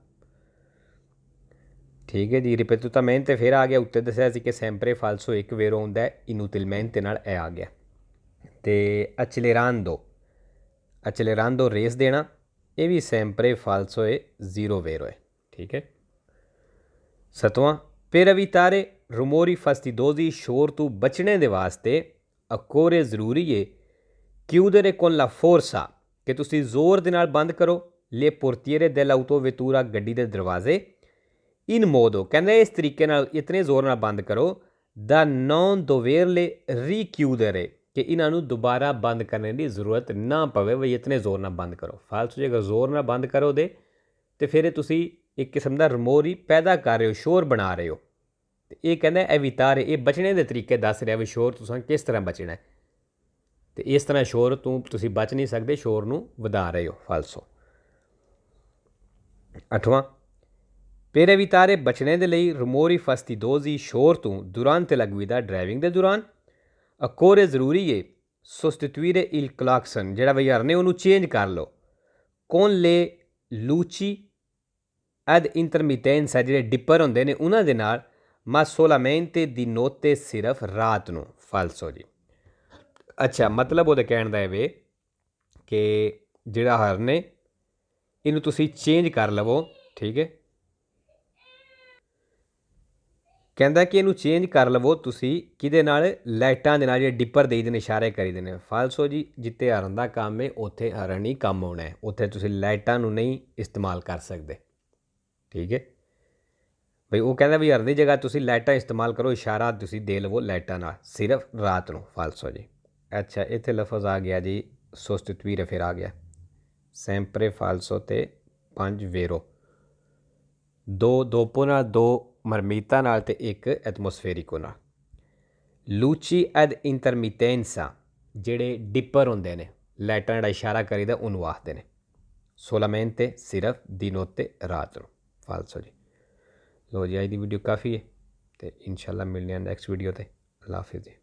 ਠੀਕ ਹੈ ਜੀ। ripetutamente ਫਿਰ ਆ ਗਿਆ, ਉੱਤੇ ਦੱਸਿਆ ਸੀ ਕਿ sempre falso ਇੱਕ ਵੇਰੋ ਹੁੰਦਾ ਹੈ, inutilmente ਨਾਲ ਇਹ ਆ ਗਿਆ। ਤੇ accelerando ਰੇਸ ਦੇਣਾ, ਇਹ ਵੀ sempre falso ਹੈ, ਜ਼ੀਰੋ ਵੇਰੋ ਹੈ, ਠੀਕ ਹੈ। ਸਤਵਾਂ per evitare rumori fastidiosi ਸ਼ੋਰ ਤੋਂ ਬਚਣੇ ਦੇ ਵਾਸਤੇ occorre ਜ਼ਰੂਰੀ ਹੈ chiudere con la forza, ਕਿ ਤੁਸੀਂ ਜ਼ੋਰ ਦੇ ਨਾਲ ਬੰਦ ਕਰੋ le portiere dell'autovettura, ਗੱਡੀ ਦੇ ਦਰਵਾਜ਼ੇ। in modo, ਕਹਿੰਦੇ ਇਸ ਤਰੀਕੇ ਨਾਲ, ਇਤਨੇ ਜ਼ੋਰ ਨਾਲ ਬੰਦ ਕਰੋ da non doverle richiudere, ਕਿ ਇਹਨਾਂ ਨੂੰ ਦੁਬਾਰਾ ਬੰਦ ਕਰਨ ਦੀ ਜ਼ਰੂਰਤ ਨਾ ਪਵੇ, ਬਈ ਇਤਨੇ ਜ਼ੋਰ ਨਾਲ ਬੰਦ ਕਰੋ। ਫਾਲਤੂ ਜੇਕਰ ਜ਼ੋਰ ਨਾਲ ਬੰਦ ਕਰੋਗੇ ਤੇ ਫਿਰ ਤੁਸੀਂ ਇੱਕ ਕਿਸਮ ਦਾ rumori ਪੈਦਾ ਕਰ ਰਹੇ ਹੋ, ਸ਼ੋਰ ਬਣਾ ਰਹੇ ਹੋ, ਤੇ ਇਹ ਕਹਿੰਦਾ ਐਵੀਤਾਰੇ, ਇਹ ਬਚਣੇ ਦੇ ਤਰੀਕੇ ਦੱਸ ਰਿਹਾ ਵੀ ਸ਼ੋਰ ਤੁਸੀਂ ਕਿਸ ਤਰ੍ਹਾਂ ਬਚਣਾ ਹੈ। ਤੇ ਇਸ ਤਰ੍ਹਾਂ ਸ਼ੋਰ ਤੁਸੀਂ ਬਚ ਨਹੀਂ ਸਕਦੇ, ਸ਼ੋਰ ਨੂੰ ਵਧਾ ਰਹੇ ਹੋ, ਫਾਲਸੋ। 8ਵਾਂ, per evitare ਬਚਣੇ ਦੇ ਲਈ rumori fastidiosi ਸ਼ੋਰ ਤੋਂ durante la guida, ਡਰਾਈਵਿੰਗ ਦੇ ਦੌਰਾਨ occorre ਜ਼ਰੂਰੀ ਹੈ sostituire il clacson, ਜਿਹੜਾ ਬਈ ਹਰਨ ਉਹਨੂੰ ਚੇਂਜ ਕਰ ਲਓ, con le luci ad intermittenza, ਜਿਹੜੇ ਡਿੱਪਰ ਹੁੰਦੇ ਨੇ ਉਹਨਾਂ ਦੇ ਨਾਲ, ma solamente di notte, ਸਿਰਫ ਰਾਤ ਨੂੰ, ਫਾਲਸੋ ਜੀ। ਅੱਛਾ, ਮਤਲਬ ਉਹਦੇ ਕਹਿਣ ਦਾ ਇਹ ਵੇ ਕਿ ਜਿਹੜਾ ਹਰਨ ਹੈ ਇਹਨੂੰ ਤੁਸੀਂ ਚੇਂਜ ਕਰ ਲਵੋ, ਠੀਕ ਹੈ। ਕਹਿੰਦਾ ਕਿ ਇਹਨੂੰ ਚੇਂਜ ਕਰ ਲਵੋ ਤੁਸੀਂ ਕਿਹਦੇ ਨਾਲ, ਲਾਈਟਾਂ ਦੇ ਨਾਲ, ਜਿਹੜੇ ਡਿੱਪਰ ਦੇਈਦੇ ਨੇ, ਇਸ਼ਾਰੇ ਕਰੀਦੇ ਨੇ, ਫਾਲਸੋ ਜੀ। ਜਿੱਥੇ ਹਰਨ ਦਾ ਕੰਮ ਹੈ ਉੱਥੇ ਹਰਨ ਹੀ ਕੰਮ ਆਉਣਾ ਹੈ, ਉੱਥੇ ਤੁਸੀਂ ਲਾਈਟਾਂ ਨੂੰ ਨਹੀਂ ਇਸਤੇਮਾਲ ਕਰ ਸਕਦੇ, ਠੀਕ ਹੈ ਬਈ। ਉਹ ਕਹਿੰਦਾ ਵੀ ਹਰਨ ਦੀ ਜਗ੍ਹਾ ਤੁਸੀਂ ਲਾਈਟਾਂ ਇਸਤੇਮਾਲ ਕਰੋ, ਇਸ਼ਾਰਾ ਤੁਸੀਂ ਦੇ ਲਵੋ ਲਾਈਟਾਂ ਨਾਲ, ਸਿਰਫ ਰਾਤ ਨੂੰ, ਫਾਲਸੋ ਜੀ। ਅੱਛਾ, ਇੱਥੇ ਲਫ਼ਜ਼ ਆ ਗਿਆ ਜੀ sostituire, ਫਿਰ ਆ ਗਿਆ sempre, ਫਾਲਸੋ ਤੇ 5 ਵੇਰੋ, 2 ਦੋਪੋ ਨਾਲ, 2 ਮਰਮੀਤਾ ਨਾਲ ਤੇ 1 ਐਟਮੋਸਫੇਰਿਕੋ ਨਾਲ। ਲੂਚੀ ਐਡ ਇੰਟਰਮੀਟੈਂਸਾ, ਜਿਹੜੇ ਡਿੱਪਰ ਹੁੰਦੇ ਨੇ, ਲਾਈਟਾਂ ਜਿਹੜਾ ਇਸ਼ਾਰਾ ਕਰੀਦਾ ਉਹਨੂੰ ਆਖਦੇ ਨੇ। ਸੋਲਾਮੈਂਤੇ, ਸਿਰਫ, ਦੀ ਨੋਤੇ, ਰਾਤ ਨੂੰ, ਫਾਲਸੋ ਜੀ। ਲੋ ਜੀ, ਅੱਜ ਦੀ ਵੀਡੀਓ ਕਾਫੀ ਹੈ ਤੇ ਇਨਸ਼ਾਅੱਲਾ ਮਿਲਦੇ ਹਾਂ ਨੈਕਸਟ ਵੀਡੀਓ ਤੇ। ਅੱਲਾ ਹਾਫਿਜ਼ ਜੀ।